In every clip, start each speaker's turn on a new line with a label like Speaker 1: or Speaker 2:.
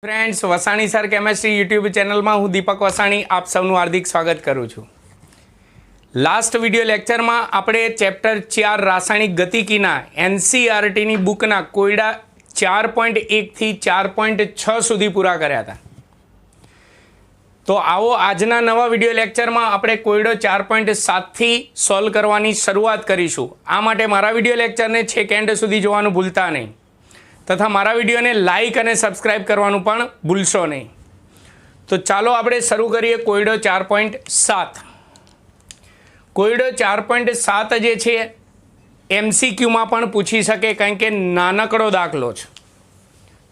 Speaker 1: Friends Vasani sir chemistry YouTube channel में हूँ दीपक वसाणी आप सबनु हार्दिक स्वागत करूँ छूँ। लास्ट विडियो लेक्चर में आपणे चैप्टर 4 रासायनिक गतिकीना एनसीईआरटी नी बुकना कोयडा 4.1 थी 4.6 सुधी पूरा कर्या था। तो आओ आजना नवा विडियो लेक्चर में आपणे कोयडो 4.7 थी सॉल्व करवानी शरूआत करीशुं। आ माटे मारा विडियो लेक्चर ने छेक एंड सुधी जोवानुं भूलता नहीं तथा मारा विडियो ने लाइक और सब्सक्राइब करवानुं पण भूलशो नहीं। तो चलो आपणे शरू करिए कोयडो 4.7। कोयडो 4.7 जे छे एमसीक्यू में पण पूछी सके कारण के नानकड़ो दाखलो छे।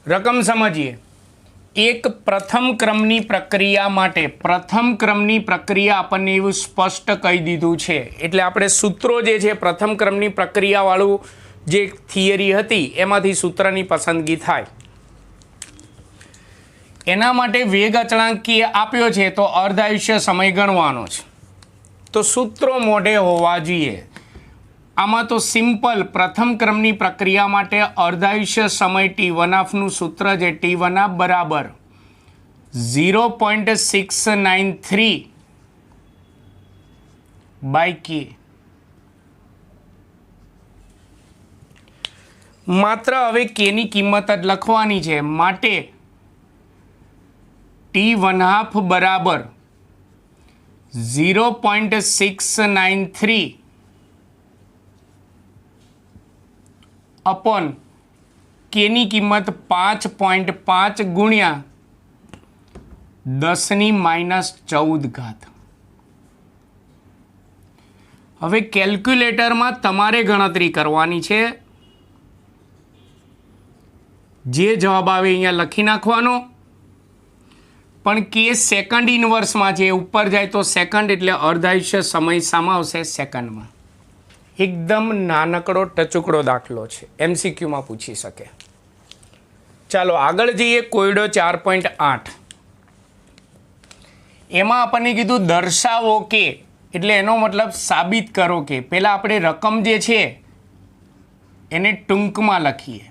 Speaker 1: रकम समझिए। एक प्रथम क्रमनी प्रक्रिया माटे प्रथम क्रमनी प्रक्रिया आपने एवं स्पष्ट कही दीधुं छे एटले आपणे सूत्रों जे छे प्रथम क्रमनी प्रक्रिया वाळुं जे थियरी हती एमांथी सूत्रनी पसंदगी थाय। एना माटे वेग अचळांक आप्यो छे तो अर्धायुष्य समय गणवानो छे। तो सूत्रों मोढे होवा जोईए। आमां तो सिंपल प्रथम क्रमनी प्रक्रिया माटे अर्धायुष्य समय T1 નું सूत्र जे T1 बराबर 0.693 बाय K। मात्र हवे K नी किंमत ज लखवानी छे माटे T1 बराबर 0.693 अपॉन K नी किंमत 5.5 गुणिया 10⁻14। हवे केल्क्युलेटर में तमारे गणतरी करवानी छे। जे जवाब आवे अहींया लखी नाखवानो पण के सेकंड इनवर्स में छे ऊपर जाए तो सेकंड एटले अर्धायुष्य समय सामा आवशे सेकंड में। एकदम नानकड़ो टचुकड़ो दाखलो छे एमसीक्यू में पूछी सके। चलो आगळ जईए कोयडो 4.8 एमां आपणे कीधुं दर्शावो के एटले एनो मतलब साबित करो के। पहेला आपणे रकम जे छे एने टूंकमां लखीए।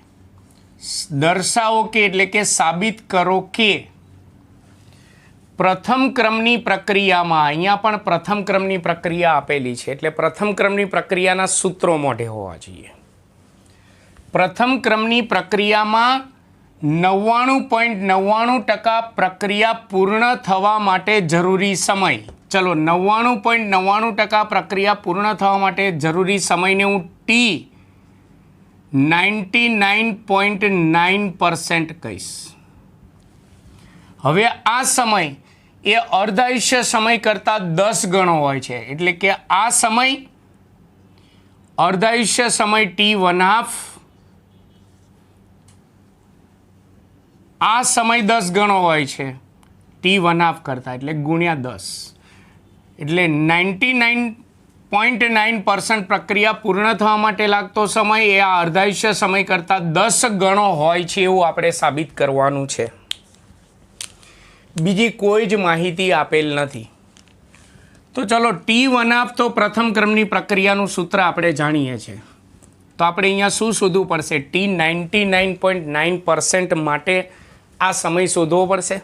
Speaker 1: दर्शावो के एटले के साबित करो के प्रथम क्रमनी प्रक्रिया में अहींया पण प्रथम क्रमनी प्रक्रिया आपेली छे एटले प्रथम क्रमनी प्रक्रियाना सूत्रों मोढे होवा जोईए। प्रथम क्रमनी प्रक्रिया में 99.99% प्रक्रिया पूर्ण थवा माटे जरूरी समय। चलो 99.99% प्रक्रिया पूर्ण थवा माटे जरूरी समय ने हूँ T 99.9% कहीश। हवे आ समय ए अर्धायुष्य समय करता 10 गणो होय छे एटले के आ समय अर्धायुष्य समय T1 आ समय 10 गणो होय छे T1 करता एटले गुण्या 10 एटले 99.9% प्रक्रिया पूर्ण थवा माटे लागतो समय ए आ अर्धायुष्य समय करता 10 गणो होय छे एवुं आपणे साबित करवानुं छे। बीजी कोई ज माहिती आपेल नहीं। तो चलो T1 तो प्रथम क्रमनी प्रक्रियानुं सूत्र आपणे जाणीए छे। तो आपणे अहींया शुं शोधवुं पड़शे T 99.9% माटे आ समय शोधवो पड़शे।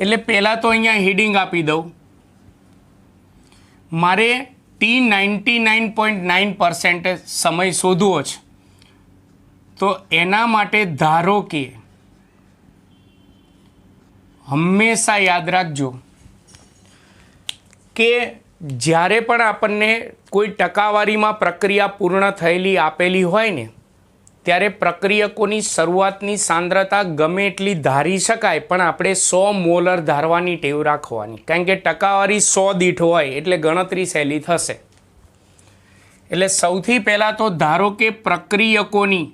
Speaker 1: एटले पहेला तो अहींया हेडिंग आपी दऊं। मारे T 99.9% समय शोधवो छे तो एना माटे धारो के हमेशा याद रखो कि ज्यारे पण आपने कोई टकावारी में प्रक्रिया पूर्ण थयेली आपेली होय ने त्यारे प्रक्रियकोनी शरूआतनी सांद्रता गमे एटली धारी शकाय पण आपणे 100 मोलर धारवानी टेव राखवानी कारण के टकावारी 100 दीठ होय एटले गणतरी सहेली थशे। एटले सौथी पहेला तो धारो के प्रक्रियकोनी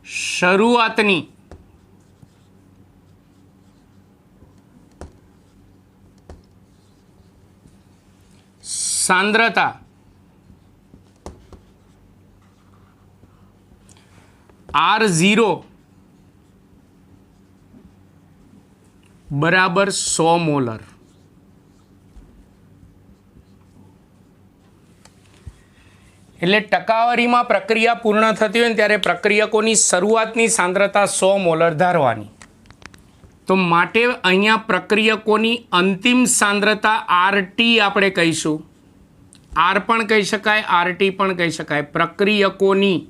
Speaker 1: शरूआतनी सांद्रता R0 बराबर 100 मोलर। એટલે ટકાવારીમાં પ્રક્રિયા પૂર્ણ થતી હોય ને ત્યારે પ્રક્રિયકોની શરૂઆતની સાંદ્રતા 100 મોલર ધારવાની. તો માટે અહીંયા પ્રક્રિયકોની અંતિમ સાંદ્રતા RT આપણે કહીશું. R પણ કહી શકાય, RT પણ કહી શકાય. પ્રક્રિયકોની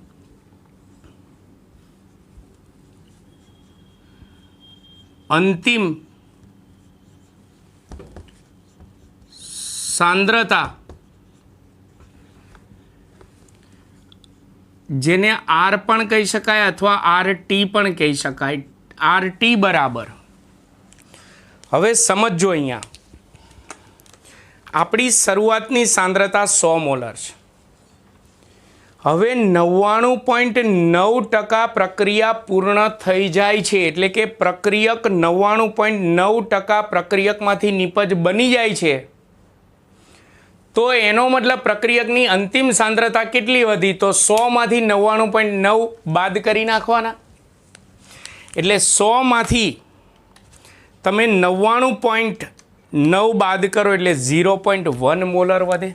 Speaker 1: અંતિમ સાંદ્રતા, જેને R પણ કહી શકાય અથવા RT પણ કહી શકાય. RT બરાબર, હવે સમજો અહીંયા આપણી શરૂઆતની સાંદ્રતા 100 મોલર છે. હવે 99.9% પ્રક્રિયા પૂર્ણ થઈ જાય છે, એટલે કે પ્રક્રિયક 99.9% પ્રક્રિયકમાંથી નિપજ બની જાય છે. તો એનો મતલબ પ્રક્રિયકની અંતિમ સાંદ્રતા કેટલી વધી? તો 100માંથી 99.9 બાદ કરી નાખવાના. એટલે 100માંથી તમે 99.9 બાદ કરો એટલે 0.1 મોલર વધે.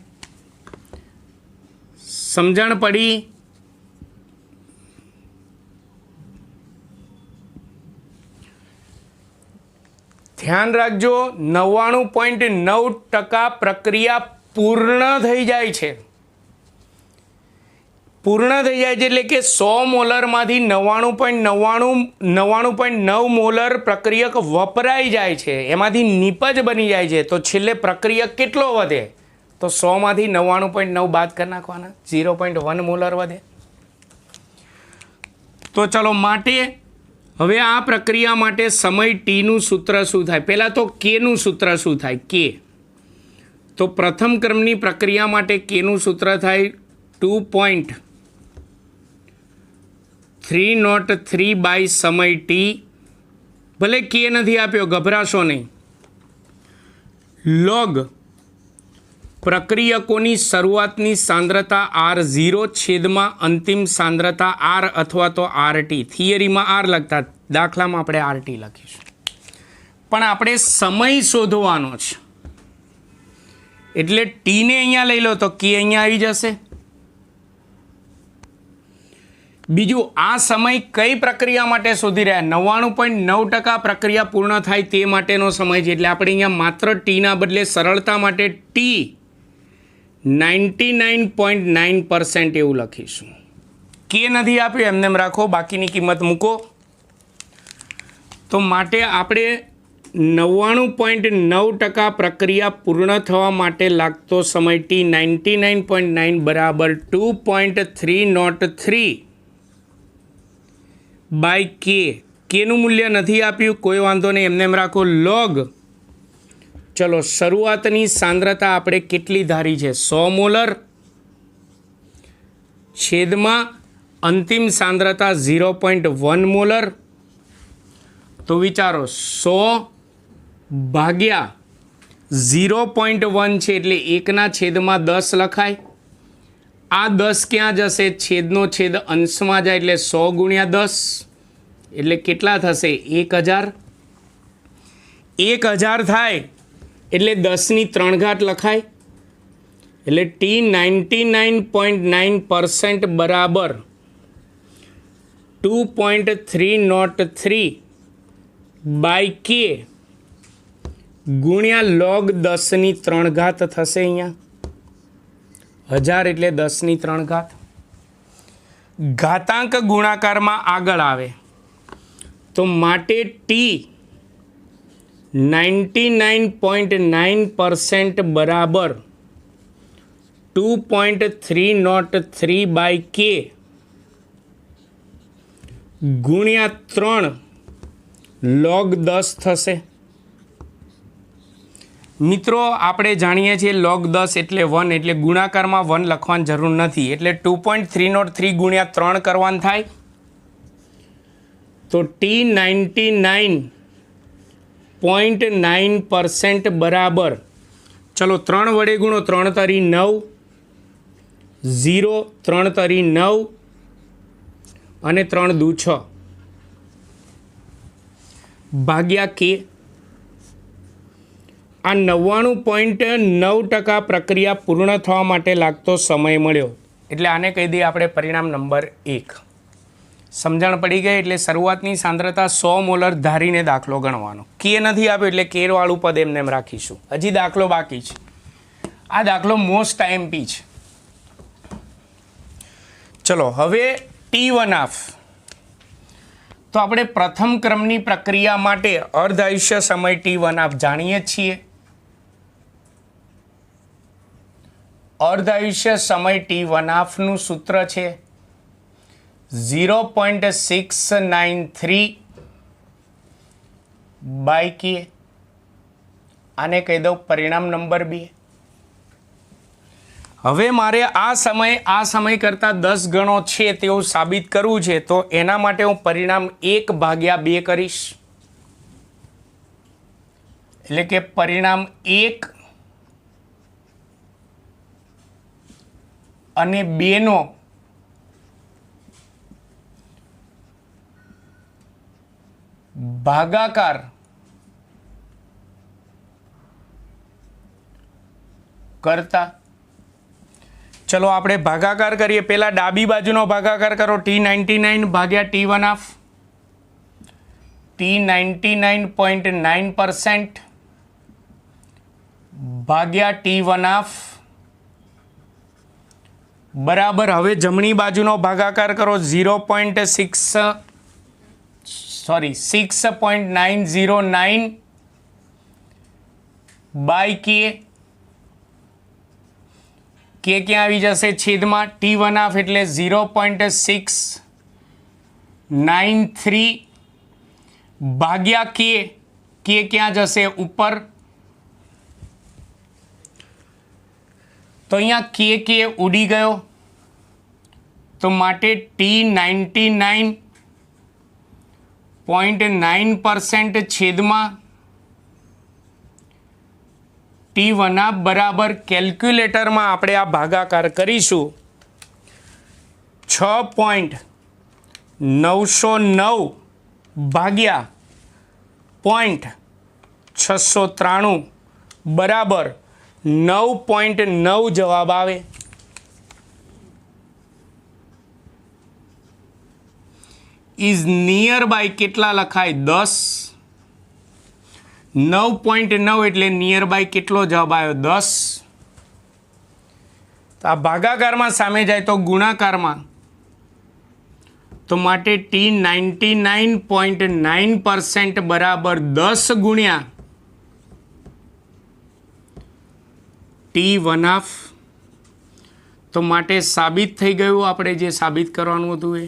Speaker 1: સમજણ પડી? ધ્યાન રાખજો, 99.9% પ્રક્રિયા પૂર્ણ થઈ જાય છે. પૂર્ણ થઈ જાય છે એટલે કે 100 મોલરમાંથી 99.9 મોલર પ્રક્રિયક વપરાઈ જાય છે, એમાંથી નિપજ બની જાય છે. તો છેલ્લે પ્રક્રિયક કેટલો વધે? તો 100માંથી 99.9 બાદ કરી નાખવાના, 0.1 મોલર વધે. તો ચલો, માટે હવે આ પ્રક્રિયા માટે સમય ટીનું સૂત્ર શું થાય? પહેલાં તો કેનું સૂત્ર શું થાય? કે તો પ્રથમ ક્રમની પ્રક્રિયા માટે કેનું સૂત્ર થાય 2.303 બાય સમય ટી. ભલે કે નથી આપ્યો, ગભરાશો નહીં. લોગ પ્રક્રિયકોની શરૂઆતની સાંદ્રતા R0 છેદમાં અંતિમ સાંદ્રતા R અથવા તો RT. થિયરીમાં R લખતા, દાખલામાં આપણે RT લખીશું. પણ આપણે સમય શોધવાનો છે એટલે ટીને અહીંયા લઈ લો તો કે અહીંયા આવી જશે. બીજું, આ સમય કઈ પ્રક્રિયા માટે શોધી રહ્યા? 99.9% પ્રક્રિયા પૂર્ણ થાય તે માટેનો સમય છે. એટલે આપણે અહીંયા માત્ર ટીના બદલે સરળતા માટે ટી 99.9% એવું લખીશું. કે નથી આપ્યું, એમને રાખો, બાકીની કિંમત મૂકો. તો માટે આપણે 99.9% પ્રક્રિયા પૂર્ણ થવા માટે લાગતો સમય ટી 99.9 બરાબર 2.303 બાય કે. કેનું મૂલ્ય નથી આપ્યું, કોઈ વાંધો નહીં, એમને રાખો. લોગ, ચલો, શરૂઆતની સાંદ્રતા આપણે કેટલી ધારી છે? 100 મોલર છેદમાં અંતિમ સાંદ્રતા 0.1 મોલર. તો વિચારો, 100 ભાગ્યા 0.1 છે એટલે 1/10 લખાય. આ 10 ક્યાં જશે? છેદનો છેદ અંશમાં જાય એટલે 100 ગુણ્યા 10 એટલે કેટલા થશે? 1000. 1000 થાય એટલે 10³ લખાય. એટલે ટી 99.9% બરાબર 2.303 બાય કે ગુણ્યા લોગ 10³ થશે. અહીંયા 1000 એટલે 10³ ઘાતાંક ગુણાકારમાં આગળ આવે. તો માટે ટી 99.9% બરાબર 2.303 બાય કે ગુણ્યા 3 લોગ 10 થશે. મિત્રો, આપણે જાણીએ છીએ લોગ 10 એટલે 1, એટલે ગુણાકારમાં 1 લખવાની જરૂર નથી. એટલે 2.303 ગુણ્યા 3 કરવાનું થાય. તો ટી 99.9% બરાબર, ચલો 3 વડે ગુણો, 3 તરી 9, 0 3 તરી 9 અને 3 દુ 6 ભાગ્યા કે. આ 99.9% પ્રક્રિયા પૂર્ણ થવા માટે લાગતો સમય મળ્યો. એટલે આને કહી દઈએ આપણે પરિણામ નંબર 1. સમજણ પડી ગઈ. એટલે શરૂઆતની સાંદ્રતા 100 મોલર ધારીને દાખલો ગણવાનો. કે નથી આપ્યો એટલે કેરવાળું પદ એમને એમ રાખીશું. હજી દાખલો બાકી છે. આ દાખલો મોસ્ટ આઈએમપી છે. ચલો હવે T1 તો આપણે પ્રથમ ક્રમની પ્રક્રિયા માટે અર્ધ આયુષ્ય સમય T1 જાણીએ છીએ. અર્ધ આયુષ્ય સમય T1 નું સૂત્ર છે 0.693 બાય કે. આને કહી દઉં પરિણામ નંબર 2. હવે મારે આ સમય કરતાં 10 ગણો છે તેવું સાબિત કરવું છે, તો એના માટે હું પરિણામ 1/2 કરીશ. એટલે કે પરિણામ 1 અને 2 નો ભાગાકાર કરતા. ચલો આપણે ભાગાકાર કરીએ. પહેલા ડાબી બાજુનો ભાગાકાર કરો. T99 ભાગ્યા T1 T99.9% ભાગ્યા T1 બરાબર. હવે જમણી બાજુનો ભાગાકાર કરો. 6.909 બાય કે. કે ક્યાં આવી જશે છેદમાં? T1 એટલે 0.693 ભાગ્યા કે. કે ક્યાં જશે? ઉપર. તો અહીંયા કે ઉડી ગયો, તો માટે T99.9% છેદમાં T1 બરાબર. કેલ્ક્યુલેટરમાં આપણે આ ભાગાકાર કરીશું. 6.909 ભાગ્યા 0.693 બરાબર 9.9 જવાબ આવે. ઇઝ નિયર બાય કેટલા લખાય? 10. 9.9 એટલે નિયર બાય કેટલો જવાબ આવ્યો? 10. તો આ ભાગાકારમાં સામે જાય તો ગુણાકારમાં, તો માટે T99.9% બરાબર 10 ગુણ્યા T1. તો માટે સાબિત થઈ ગયું આપણે જે સાબિત કરવાનું હતું એ,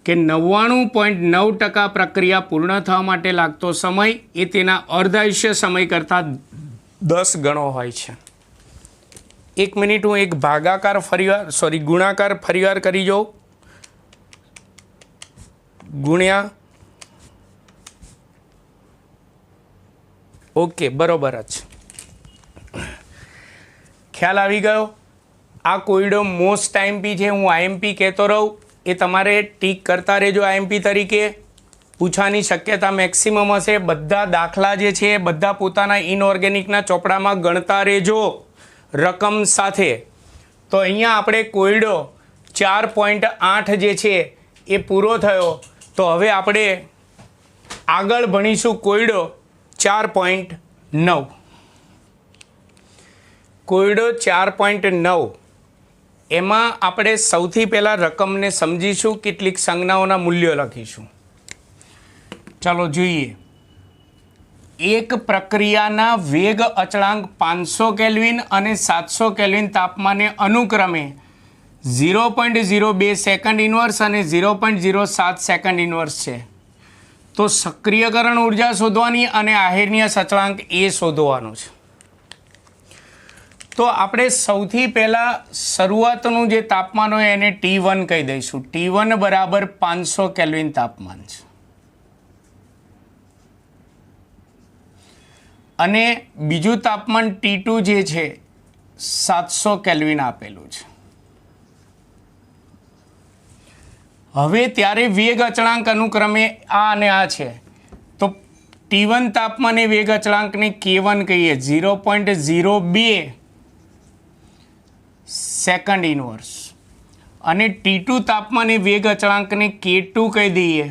Speaker 1: કે 99.9% પ્રક્રિયા પૂર્ણ થવા માટે લાગતો સમય એ તેના અર્ધાયુષ્ય સમય કરતાં 10 ગણો હોય છે. 1 મિનિટ હું એક ગુણાકાર ફરીવાર કરી જાઉં. ગુણ્યા. ઓકે, બરોબર જ ખ્યાલ આવી ગયો. આ કોયડો મોસ્ટ આઈએમપી છે. હું આઈએમપી કહેતો રહું એ તમારે ટીક કરતા રહેજો. આઈએમપી તરીકે પૂછવાની શક્યતા મેક્સિમમ હશે. બધા દાખલા જે છે બધા પોતાના ઇનઓર્ગેનિકના ચોપડામાં ગણતા રહેજો રકમ સાથે. તો અહીંયા આપણે કોયડો 4.8 જે છે એ પૂરો થયો. તો હવે આપણે આગળ ભણીશું કોયડો 4.9. કોયડો 4.9 એમાં આપણે સૌથી પહેલાં રકમને સમજીશું, કેટલીક સંજ્ઞાઓના મૂલ્યો લખીશું. ચાલો જોઈએ. એક પ્રક્રિયાના વેગ અચળાંક 500 કેલ્વિન અને 700 કેલ્વિન તાપમાને અનુક્રમે 0.02 સેકન્ડ ઇન્વર્સ અને 0.07 સેકન્ડ ઇન્વર્સ છે. તો સક્રિયકરણ ઉર્જા શોધવાની અને આહિર્ય સચળાંક એ શોધવાનું છે. તો આપણે સૌથી પહેલાં શરૂઆતનું જે તાપમાન હોય એને T1 કહી દઈશું. T1 બરાબર 500 કેલ્વિન તાપમાન છે. અને બીજું તાપમાન T2 જે છે 700 કેલ્વિન આપેલું છે. હવે ત્યારે વેગ અચળાંક અનુક્રમે આ અને આ છે. તો T1 તાપમાને વેગ અચળાંકને K1 કહીએ. 0.02 સેકન્ડ ઇનવર્સ અને T2 તાપમાન એ વેગ અચળાંકને K2 કહી દઈએ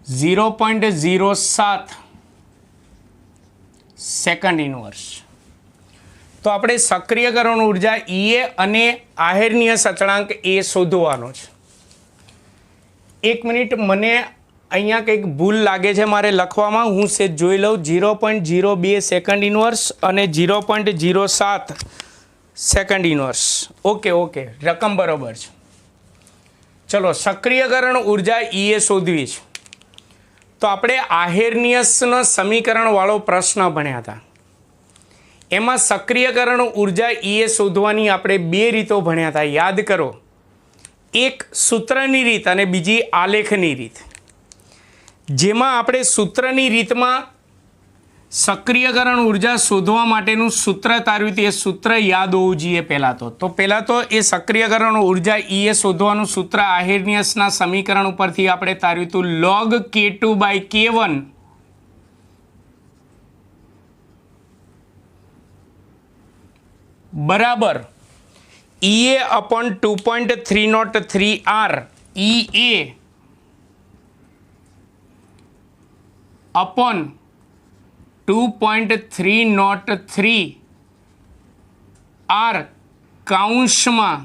Speaker 1: 0.07 સેકન્ડ ઇનવર્સ. તો આપણે સક્રિયકરણ ઉર્જા EA અને આહેર્નિયસ અચળાંક એ શોધવાનો છે. એક મિનિટ, મને અહીંયા કંઈક ભૂલ લાગે છે મારે લખવામાં, હું સેજ જોઈ લઉં. 0.02 સેકન્ડ ઇનવર્સ અને 0.07 સેકન્ડ ઇનવર્સ. ઓકે, રકમ બરોબર છે. ચલો, સક્રિયકરણ ઉર્જા EA શોધવી છે. તો આપણે આહેર્નિયસનો સમીકરણવાળો પ્રશ્ન ભણ્યા હતા. એમાં સક્રિયકરણ ઉર્જા EA શોધવાની આપણે બે રીતો ભણ્યા હતા, યાદ કરો. એક સૂત્રની રીત અને બીજી આલેખની રીત. જેમાં આપણે સૂત્રની રીતમાં સક્રિયકરણ ઉર્જા શોધવા માટેનું સૂત્ર તાર્યું હતું. એ સૂત્ર યાદ હોવું જોઈએ પહેલાં તો પહેલાં તો એ સક્રિયકરણ ઉર્જા EA શોધવાનું સૂત્ર આહેર્નિયસના સમીકરણ ઉપરથી આપણે તાર્યું હતું. log K2/K1 બરાબર EA upon 2.303 R EA upon 2.303 R કાઉન્સમાં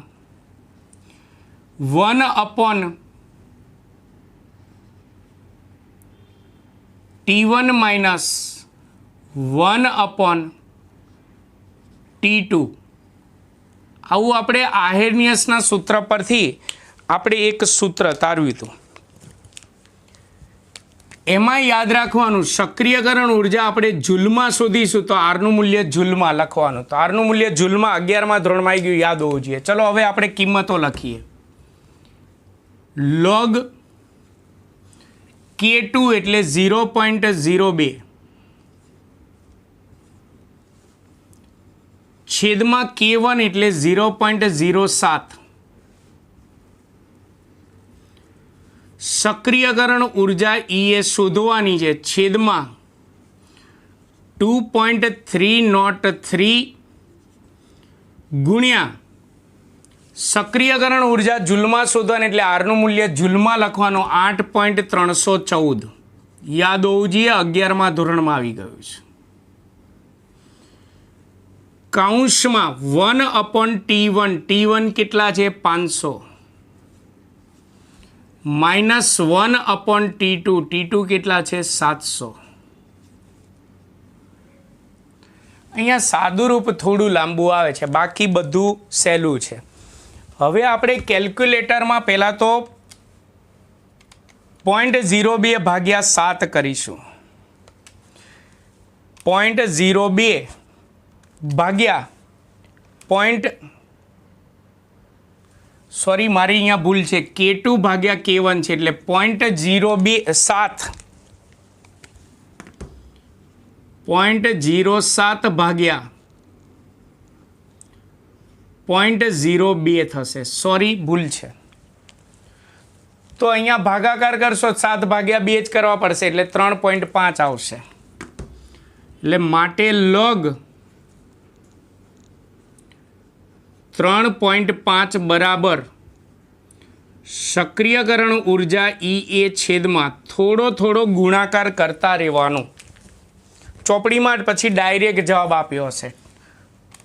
Speaker 1: 1 upon T1 minus 1 upon T2. આવું આપણે આહેર્નિયસના સૂત્ર પરથી આપણે એક સૂત્ર તારવ્યું હતું. એમાં યાદ રાખવાનું, સક્રિયકરણ ઉર્જા આપણે જૂલમાં શોધીશું તો આરનું મૂલ્ય જૂલમાં લખવાનું. તો આરનું મૂલ્ય જૂલમાં 11મા ધોરણમાં આવી ગયું, યાદ હોવું જોઈએ. ચલો હવે આપણે કિંમતો લખીએ. log K2 એટલે 0.02 છેદમાં K1 એટલે 0.07. સક્રિયકરણ ઉર્જા EA શોધવાની છે છેદમાં 2.303 ગુણ્યા સક્રિયકરણ ઉર્જા જૂલમાં શોધવાની એટલે આરનું મૂલ્ય જૂલમાં લખવાનું 8.314. યાદ હોવું જોઈએ, 11મા ધોરણમાં આવી ગયું છે. કાઉન્સમાં 1 upon T1, T1 કેટલા છે 500, માઇનસ 1 upon T2, T2 કેટલા છે 700. અહીંયા સાદું રૂપ થોડું લાંબુ આવે છે, બાકી બધું સહેલું છે. હવે આપણે કેલ્ક્યુલેટરમાં પહેલાં તો 0.02 ભાગ્યા 7 કરીશું. 0.02 ભાગ્યા મારી અહીંયા ભૂલ છે, K2 ભાગ્યા K1 છે એટલે 0.07 ભાગ્યા 0.02 થશે. સોરી, ભૂલ છે. તો અહીંયા ભાગાકાર કરશો 7 ભાગ્યા 2 જ કરવા પડશે એટલે 3.5 આવશે. એટલે માટે log 3.5 બરાબર સક્રિયકરણ ઉર્જા EA છેદમાં થોડો ગુણાકાર કરતા રહેવાનું. ચોપડીમાં પછી ડાયરેક્ટ જવાબ આપ્યો હશે.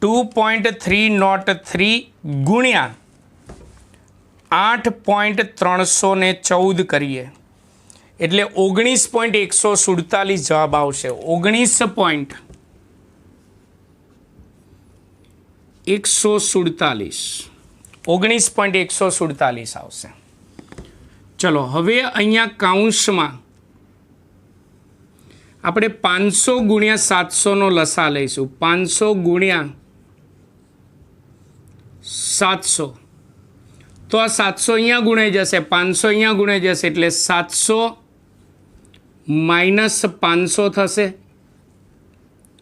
Speaker 1: 2.303 ગુણ્યા 8.314 કરીએ એટલે 19.147 જવાબ આવશે. 19.147 આવશે. ચલો હવે અહીંયા કાઉન્સમાં આપણે 500 ગુણ્યા 700નો લસા લઈશું. 500 ગુણ્યા 700 તો આ 700 અહીંયા ગુણાઈ જશે, 500 અહીંયા ગુણાઈ જશે એટલે 700 માઇનસ 500 થશે.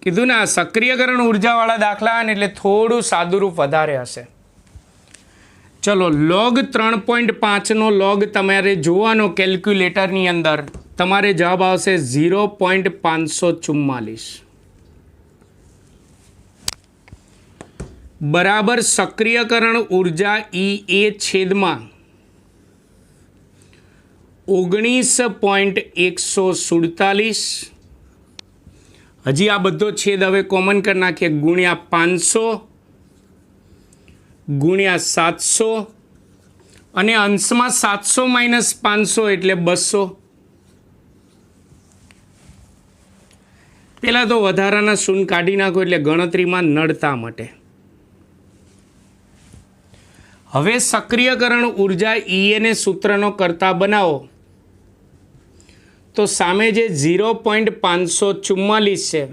Speaker 1: કીધું ને, આ સક્રિયકરણ ઉર્જાવાળા દાખલા ને એટલે થોડું સાદુરૂપ વધારે હશે. ચલો, log 3.5નો log તમારે જોવાનો કેલ્ક્યુલેટરની અંદર, તમારે જવાબ આવશે 0.544. બરાબર સક્રિયકરણ ઉર્જા એ છેદમાં 19.147, હજી આ બધો છેદ હવે કોમન કરી નાખીએ, ગુણ્યા 500 ગુણ્યા 700 અને અંશમાં 700 માઇનસ 500 એટલે 200. પહેલાં તો વધારાના શૂન્ય કાઢી નાખો એટલે ગણતરીમાં નડતા મટે. હવે સક્રિયકરણ ઉર્જા એને સૂત્રનો કરતા બનાવો તો સામે જે 0.544 છે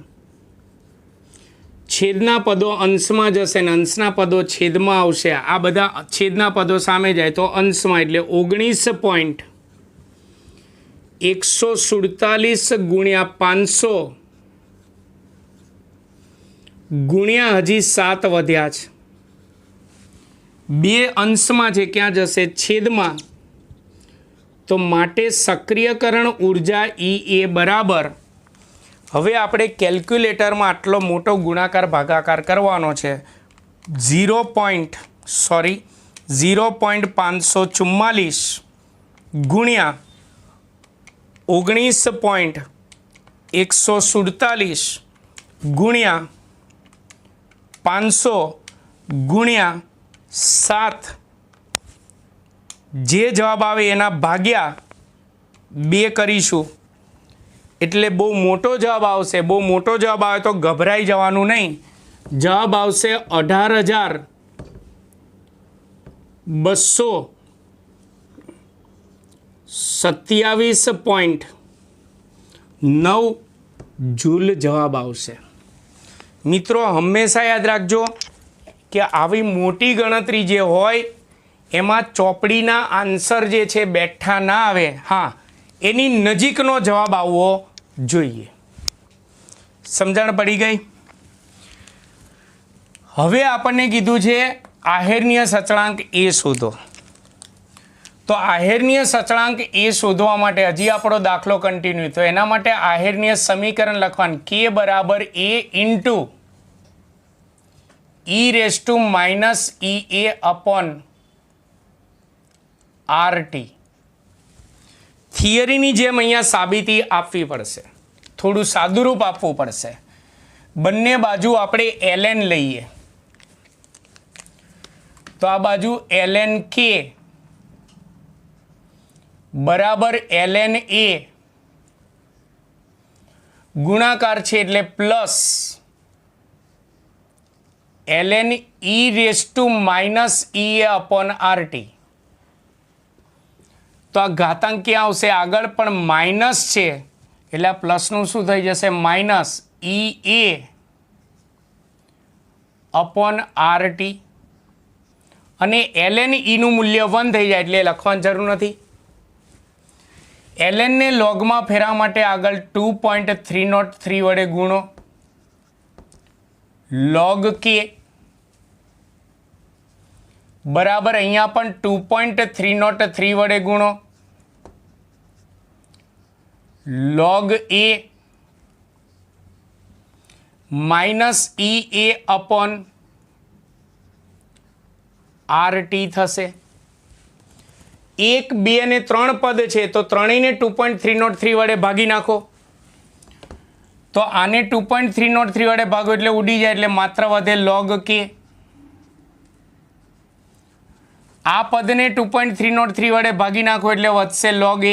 Speaker 1: છેદના પદો અંશમાં જશે ને અંશના પદો છેદમાં આવશે. આ બધા છેદના પદો સામે જાય તો અંશમાં એટલે 19.147 ગુણ્યા 500 ગુણ્યા હજી 7 વધ્યા છે. બે અંશમાં છે, ક્યાં જશે? છેદમાં. તો માટે સક્રિયકરણ ઉર્જા એ બરાબર, હવે આપણે કેલ્ક્યુલેટરમાં આટલો મોટો ગુણાકાર ભાગાકાર કરવાનો છે. 0.544 ગુણ્યા 19.147 ગુણ્યા 500 ગુણ્યા 7, જે જવાબ આવે એના ભાગ્યા 2 કરીશું એટલે બહુ મોટો જવાબ આવશે. બહુ મોટો જવાબ આવે તો ગભરાઈ જવાનું નહીં. જવાબ આવશે 18,227.9 જૂલ જવાબ આવશે. મિત્રો હંમેશા યાદ રાખજો કે આવી મોટી ગણતરી જે હોય એમાં ચોપડીના આન્સર જે છે બેઠા ના આવે. હા, એની નજીકનો જવાબ આવવો જોઈએ. સમજણ પડી ગઈ? હવે આપણને કીધું છે આહેર્નીય સચળાંક એ શોધો. તો આહેર્નીય સચળાંક એ શોધવા માટે હજી આપણો દાખલો કન્ટિન્યુ. તો એના માટે આહેર્નીય સમીકરણ લખવાનું કે બરાબર એ ઇન્ટુ e⁻ અપોન RT. થિયરીની જેમ અહીંયા સાબિતી આપવી પડશે, થોડું સાદુરૂપ આપવું પડશે. બંને બાજુ આપણે ln લઈએ તો આ બાજુ ln k બરાબર ln a ગુણાકાર છે એટલે plus ln e⁻ upon RT. તો આ ઘાતાંક ક્યાં આવશે? આગળ પણ માઇનસ છે એટલે આ પ્લસનું શું થઈ જશે? Minus EA upon RT. અને ln નું મૂલ્ય 1 થઈ જાય એટલે લખવાની જરૂર નથી. ln ને લોગમાં ફેરવા માટે આગળ 2.303 વડે ગુણો, log k બરાબર અહીંયા પણ 2.303 વડે ગુણો, log a minus EA upon RT થશે. 1, 2 અને 3 પદ છે તો ત્રણેયને 2.303 વડે ભાગી નાખો. તો આને 2.303 વડે ભાગો એટલે ઉડી જાય એટલે માત્ર વધે log k. આ પદને 2.303 વડે ભાગી નાખો એટલે વધશે log a.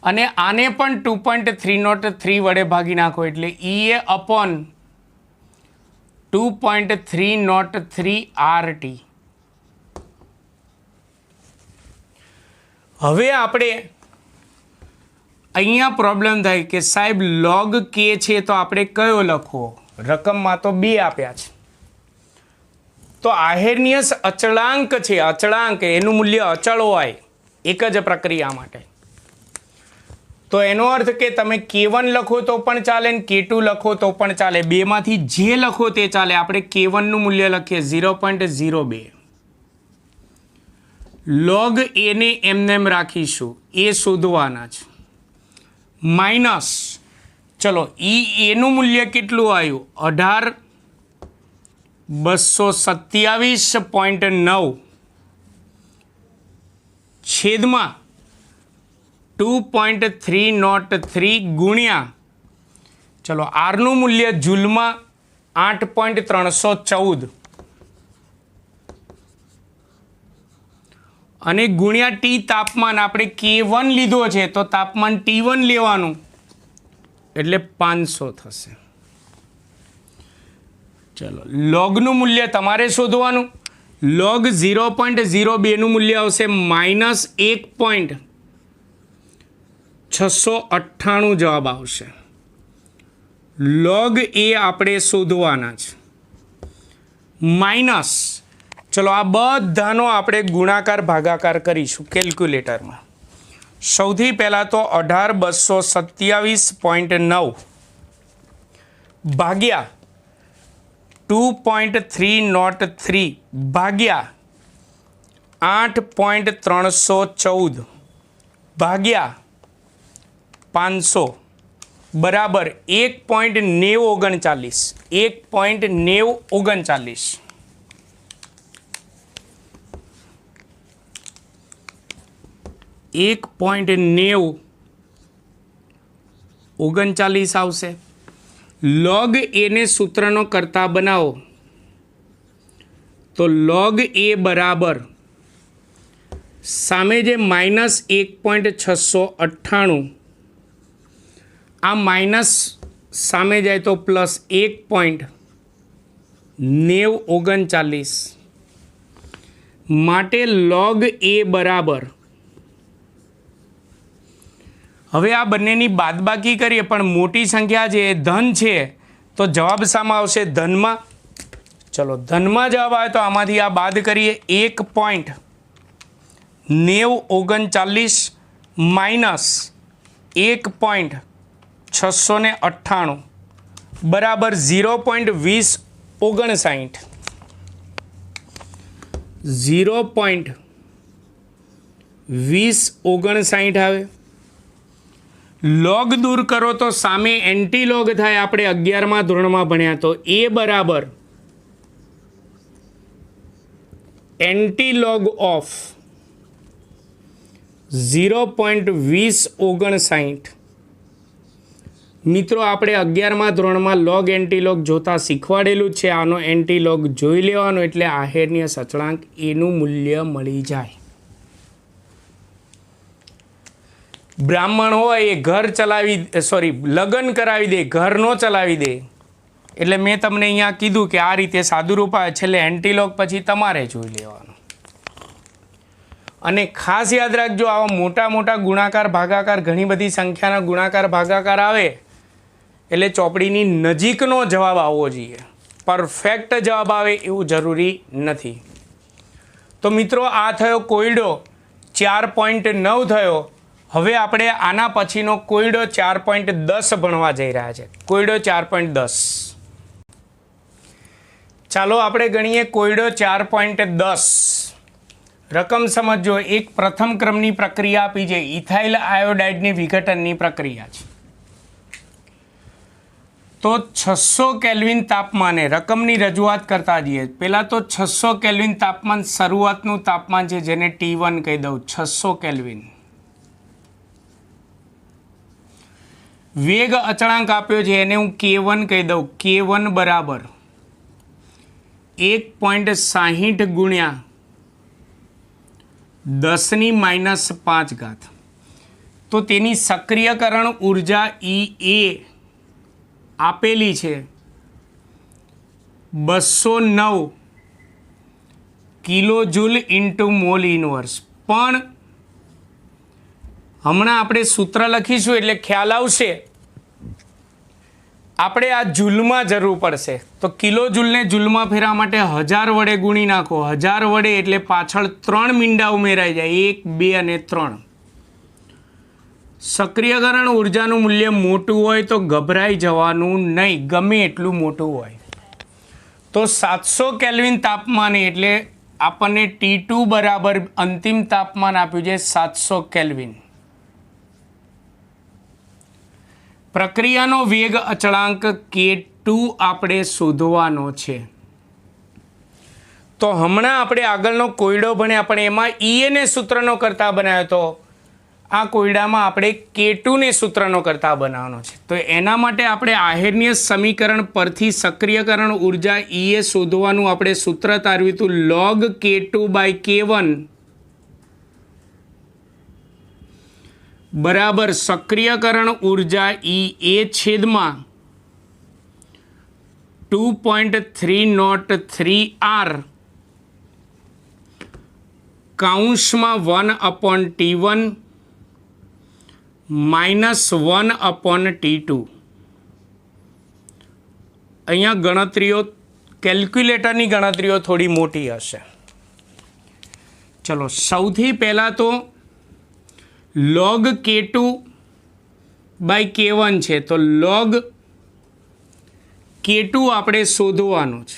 Speaker 1: અને આને પણ 2.303 વડે ભાગી નાખો એટલે EA અપોન 2.303 RT. હવે આપણે અહીંયા પ્રોબ્લેમ થાય કે સાહેબ log k છે તો આપણે કયો લખવો? રકમમાં તો 2 આપ્યા છે. તો આહેર્નીય અચળાંક છે, અચળાંક એનું મૂલ્ય અચળ હોય એક જ પ્રક્રિયા માટે. તો એનો અર્થ કે તમે K1 લખો તો પણ ચાલે ને K2 લખો તો પણ ચાલે, બેમાંથી જે લખો તે ચાલે. આપણે K1 નું મૂલ્ય લખીએ 0.02. log a ને એમને એમ રાખીશું, એ શોધવાના છે. માઇનસ ચલો એનું મૂલ્ય કેટલું આવ્યું? 18,227.9 છેદમાં 2.303 ગુણ્યા, ચલો આરનું મૂલ્ય જૂલમાં 8.314 અને ગુણ્યા ટી તાપમાન આપણે K1 લીધો છે તો તાપમાન T1 લેવાનું એટલે 500 થશે. ચલો લોગનું મૂલ્ય તમારે શોધવાનું. લોગ 0.02 નું મૂલ્ય આવશે -1.698 જવાબ આવશે. લોગ એ આપણે શોધવાના છે માઇનસ, ચલો આ બધાનો આપણે ગુણાકાર ભાગાકાર કરીશું કેલ્ક્યુલેટરમાં. સૌથી પહેલાં તો 18,227.9 ભાગ્યા 2.303 ભાગ્યા 8.314 ભાગ્યા 500 બરાબર 1.939. 1.939 1.939 આવશે. લોગ એને સૂત્રનો કરતા બનાવો તો લોગ એ બરાબર સામે જે -1.698 આ માઇનસ સામે જાય તો પ્લસ 1.939 માટે લોગ એ બરાબર, હવે આ બંનેની બાદબાકી કરીએ પણ મોટી સંખ્યા છે ધન છે તો જવાબ શામાં આવશે? ધનમાં. ચલો ધનમાં જવાબ આવે તો આમાંથી આ બાદ કરીએ. 1.939 માઇનસ 1.698 બરાબર 0.2059. 0.2059 આવે. લોગ દૂર કરો તો સામે એન્ટી લોગ થાય. આપણે 11મા ધોરણમાં ભણ્યા તો એ બરાબર એન્ટી લોગ ઓફ 0.2059. મિત્રો આપણે 11મા ધોરણમાં લોગ એન્ટી લોગ જોતા શીખવાડેલું છે. આનો એન્ટી લોગ જોઈ લેવાનો એટલે આહેર્ય સચળાંક એનું મૂલ્ય મળી જાય. બ્રાહ્મણ હોય એ ઘર ચલાવી લગ્ન કરાવી દે, ઘર નો ચલાવી દે. એટલે મેં તમને અહીંયા કીધું કે આ રીતે સાદું રૂપ આવે. છેલ્લે એન્ટીલોગ પછી તમારે જોઈ લેવાનું. અને ખાસ યાદ રાખજો, આવા મોટા મોટા ગુણાકાર ભાગાકાર ઘણી બધી સંખ્યાના ગુણાકાર ભાગાકાર આવે એટલે ચોપડીની નજીકનો જવાબ આવવો જોઈએ. પરફેક્ટ જવાબ આવે એવું જરૂરી નથી. તો મિત્રો આ થયો કોયડો 4.9 થયો. હવે આપણે આના પછીનો કોયડો 4.10 ભણવા જઈ રહ્યા છે. કોયડો 4.10 ચાલો આપણે ગણીએ. કોયડો 4.10 રકમ સમજો. એક પ્રથમ ક્રમની પ્રક્રિયા આપી છે. ઇથાઇલ આયોડાઇડની વિઘટનની પ્રક્રિયા છે. તો 600 કેલ્વિન તાપમાને રકમની રજૂઆત કરતા જઈએ. પહેલાં તો 600 કેલ્વિન તાપમાન શરૂઆતનું તાપમાન છે જેને T1 કહી દઉં. 600 કેલ્વિન. વેગ અચળાંક આપ્યો છે એને હું K1 કહી દઉં. K1 બરાબર 1.60 ગુણ્યા 10⁻⁵ તો તેની સક્રિયકરણ ઉર્જા EA આપેલી છે 209 કિલોજૂલ ઇન્ટુ મોલ ઇનવર્સ. પણ હમણાં આપણે સૂત્ર લખીશું એટલે ખ્યાલ આવશે. આપણે આ જૂલમાં જરૂર પડશે તો કિલો જૂલને જૂલમાં ફેરવા માટે 1000 વડે ગુણી નાખો. 1000 વડે એટલે પાછળ 3 મીંડા ઉમેરાઈ જાય. 1 2 અને 3. સક્રિયકરણ ઉર્જાનું મૂલ્ય મોટું હોય તો ગભરાઈ જવાનું નહીં, ગમે એટલું મોટું હોય. તો 700 કેલ્વિન તાપમાને એટલે આપણને T2 બરાબર અંતિમ તાપમાન આપ્યું છે 700 કેલ્વિન. પ્રક્રિયાનો વેગ અચળાંક K2 આપણે શોધવાનો છે. તો હમણાં આપણે આગળનો કોયડો ભણ્યા પણ એમાં એને સૂત્રનો કરતા બનાવ્યો હતો. આ કોયડામાં આપણે K2ને સૂત્રનો કરતા બનાવવાનો છે. તો એના માટે આપણે આહેર્નિય સમીકરણ પરથી સક્રિયકરણ ઉર્જા એ શોધવાનું આપણે સૂત્ર તારવ્યું હતું. log K2/K1 બરાબર સક્રિયકરણ ઉર્જા એ છેદમાં 2.303R કૌંસમાં 1/T1 -1/T2. અહીંયા ગણતરીઓ કેલ્ક્યુલેટરની ગણતરીઓ થોડી મોટી હશે. ચલો સૌથી પહેલાં તો log K2/K1 છે. તો log K2 આપણે શોધવાનું છે.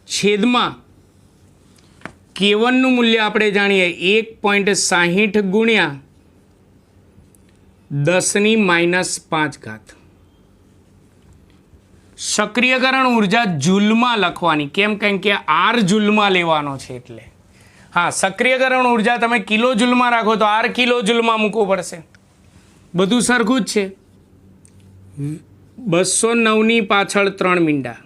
Speaker 1: છેદમાં K1 નું મૂલ્ય આપણે જાણીએ 1.60 ગુણ્યા 10⁻⁵. સક્રિયકરણ ઉર્જા જૂલમાં લખવાની. કેમ? કારણ કે R જૂલમાં લેવાનો છે એટલે. હા, સક્રિયકરણ ઉર્જા તમે કિલો જૂલમાં રાખો તો R કિલો જૂલમાં મૂકવું પડશે. બધું સરખું જ છે. 209 ની પાછળ 3 મીંડા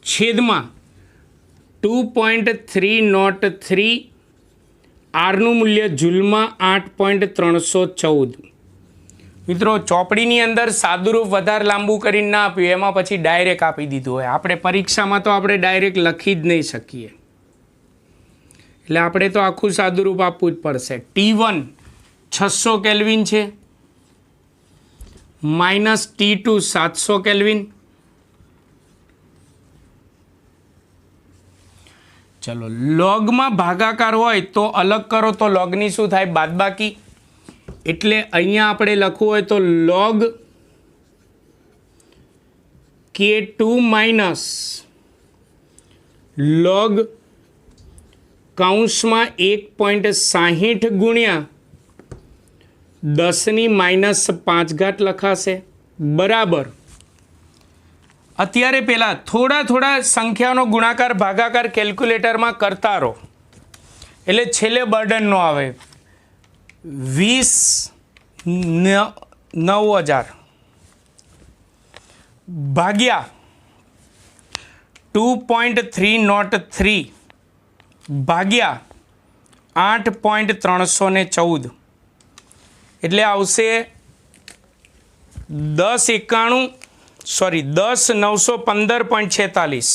Speaker 1: છેદમાં 2.303 આરનું મૂલ્ય જૂલમાં 8.314. મિત્રો ચોપડીની અંદર સાદુરૂપ વધારે લાંબુ કરીને ના આપ્યું, એમાં પછી ડાયરેક્ટ આપી દીધું હોય. આપણે પરીક્ષામાં તો આપણે ડાયરેક્ટ લખી જ નહીં શકીએ, એટલે આપણે તો આખું સાદુરૂપ આપવું જ પડશે. T1 600 કેલ્વિન છે, માઇનસ T2 700 કેલ્વિન. ચલો લોગમાં ભાગાકાર હોય તો અલગ કરો તો લોગની શું થાય? બાદબાકી. એટલે અહીંયા આપણે લખવું હોય તો log K2 માઇનસ log કૌંસમાં 1.60 ગુણ્યા 10⁻⁵ લખાશે બરાબર. અત્યારે પહેલાં થોડા સંખ્યાનો ગુણાકાર ભાગાકાર કેલ્ક્યુલેટરમાં કરતા રહો એટલે છેલ્લે બર્ડન ન આવે. 20,9000 ભાગ્યા 2.303 ભાગ્યા 8.314 એટલે આવશે 10,915.46.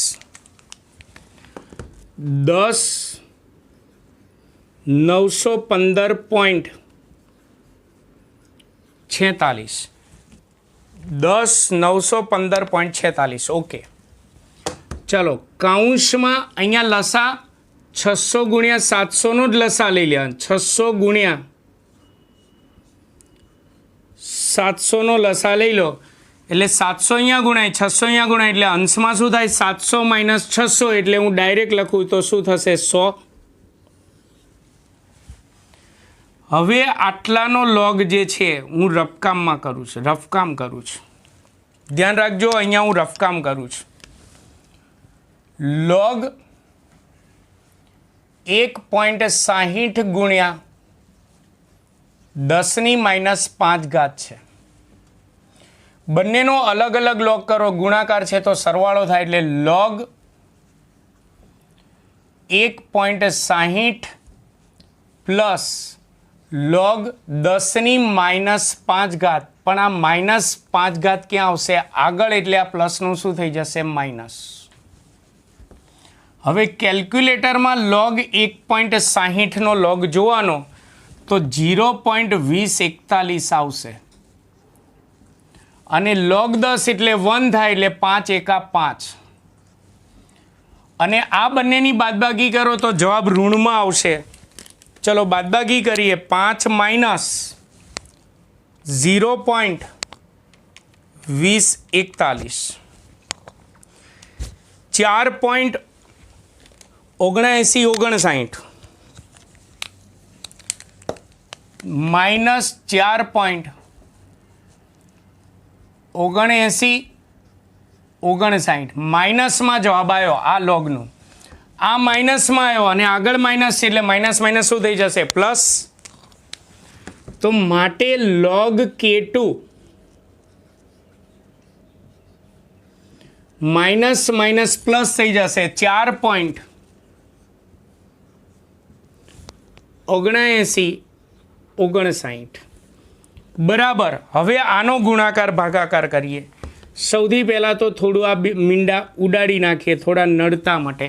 Speaker 1: 10,915.46. 10,915.46. ઓકે, ચલો કૌંસમાં અહીંયા લસા 600 ગુણ્યા 700 નો જ લસા લઈ લેવાનો. 600 ગુણ્યા 700 નો લસા લઈ લો એટલે 700 અહીંયા ગુણાય, 600 અહીંયા ગુણાય એટલે અંશમાં શું થાય? 700 - 600 એટલે હું ડાયરેક્ટ લખું તો શું થશે? 100. હવે આટલાનો લોગ જે છે હું રફકામમાં કરું છું, ધ્યાન રાખજો. અહીંયા હું રફકામ કરું છું. લોગ 1.60 ગુણ્યા 10⁻⁵ છે. બંનેનો અલગ અલગ લોગ કરો, ગુણાકાર છે તો સરવાળો થાય એટલે log 1.60 પ્લસ log 10⁻⁵. પણ આ -5 ક્યાં આવશે? આગળ, એટલે આ પ્લસનું શું થઈ જશે? માઇનસ. હવે કેલ્ક્યુલેટરમાં log 1.60 નો લોગ જોવાનો તો 0.2041 આવશે અને log 10 એટલે 1 થાય એટલે 5 એકા 5 અને આ બંનેની બાદબાકી કરો તો જવાબ ઋણમાં આવશે. ચલો બાદબાકી કરીએ. 5 માઇનસ 0.2041 4.7959 -4.7959 માઇનસમાં જવાબ આવ્યો આ લોગનું, આ માઇનસમાં આવ્યો અને આગળ માઇનસ છે એટલે માઇનસ માઇનસ શું થઈ જશે? પ્લસ. તો માટે log K2 minus minus plus થઈ જશે 4.7959 બરાબર. હવે આનો ગુણાકાર ભાગાકાર કરીએ. સૌથી પહેલાં તો થોડું આ મીંડા ઉડાડી નાખીએ થોડા નડતા માટે.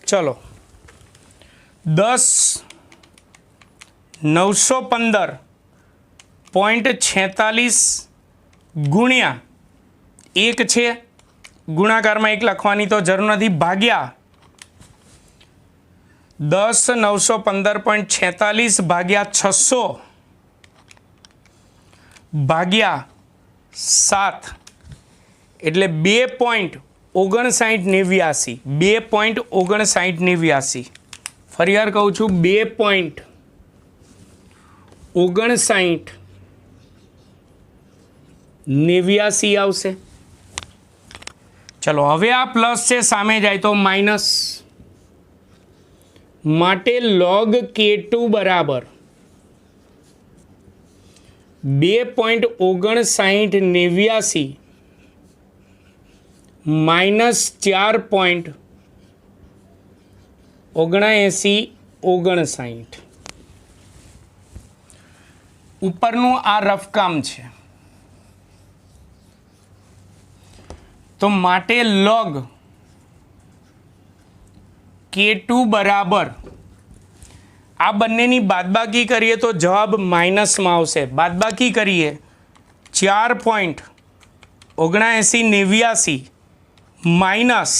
Speaker 1: ચલો 10,915.46 ગુણ્યા 1 છે, ગુણાકારમાં 1 લખવાની તો જરૂર નથી, ભાગ્યા 10,915.46 ભાગ્યા 600 ભાગ્યા 7 એટલે 2.5989. 2.5989. ફરી વાર કહું છું 2.5989 આવશે. ચલો હવે આ પ્લસ છે સામે જાય તો માઇનસ. માટે log K2 બરાબર 2.5989 માઇનસ 4.7959. ઉપરનું આ રફ કામ છે. તો માટે log K2 બરાબર આ બંનેની બાદબાકી કરીએ તો જવાબ માઇનસમાં આવશે. બાદબાકી કરીએ 4.7989 માઇનસ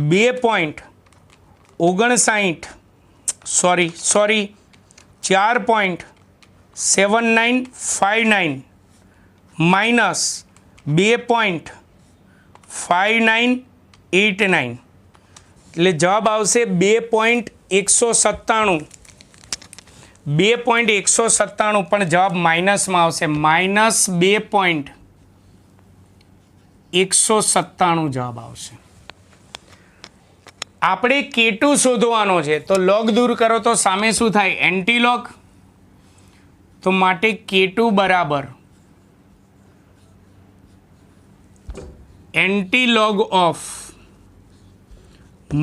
Speaker 1: 4.7959 માઇનસ 2.5989 એટલે જવાબ આવશે 2.197. 2.197 પણ જવાબ માઇનસમાં આવશે. માઇનસ 2.197 જવાબ આવશે. આપણે K2 શોધવાનો છે તો લોગ દૂર કરો તો સામે શું થાય? એન્ટીલોગ. તો માટે K2 બરાબર એન્ટીલોગ ઓફ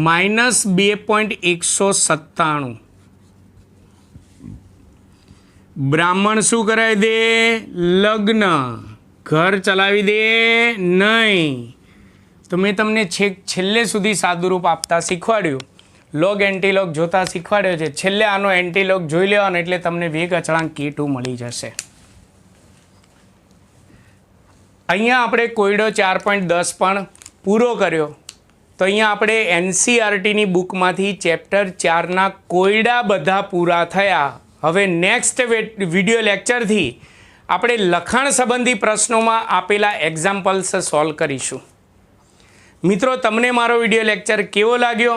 Speaker 1: માઇનસ 2.197. બ્રાહ્મણ શું કરાવી દે? લગ્ન. ઘર ચલાવી દે નહીં. તો મેં તમને છેલ્લે સુધી સાદુરૂપ આપતા શીખવાડ્યું, લોગ એન્ટીલોગ જોતા શીખવાડ્યો છે. છેલ્લે આનો એન્ટીલોગ જોઈ લેવાનો એટલે તમને વેગ અચળાંક K2 મળી જશે. અહીંયા આપણે કોયડો 4.10 પણ પૂરો કર્યો. તો અહીંયા આપણે NCERTની બુકમાંથી ચેપ્ટર 4ના કોયડા બધા પૂરા થયા. હવે નેક્સ્ટ વિડીયો લેક્ચરથી આપણે લખાણ સંબંધી પ્રશ્નોમાં આપેલા એક્ઝામ્પલ્સ સોલ્વ કરીશું. મિત્રો, તમને મારો વિડીયો લેક્ચર કેવો લાગ્યો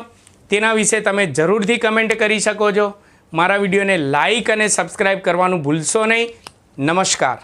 Speaker 1: તેના વિશે તમે જરૂરથી કમેન્ટ કરી શકો છો. મારા વિડીયોને લાઈક અને સબસ્ક્રાઈબ કરવાનું ભૂલશો નહીં. નમસ્કાર.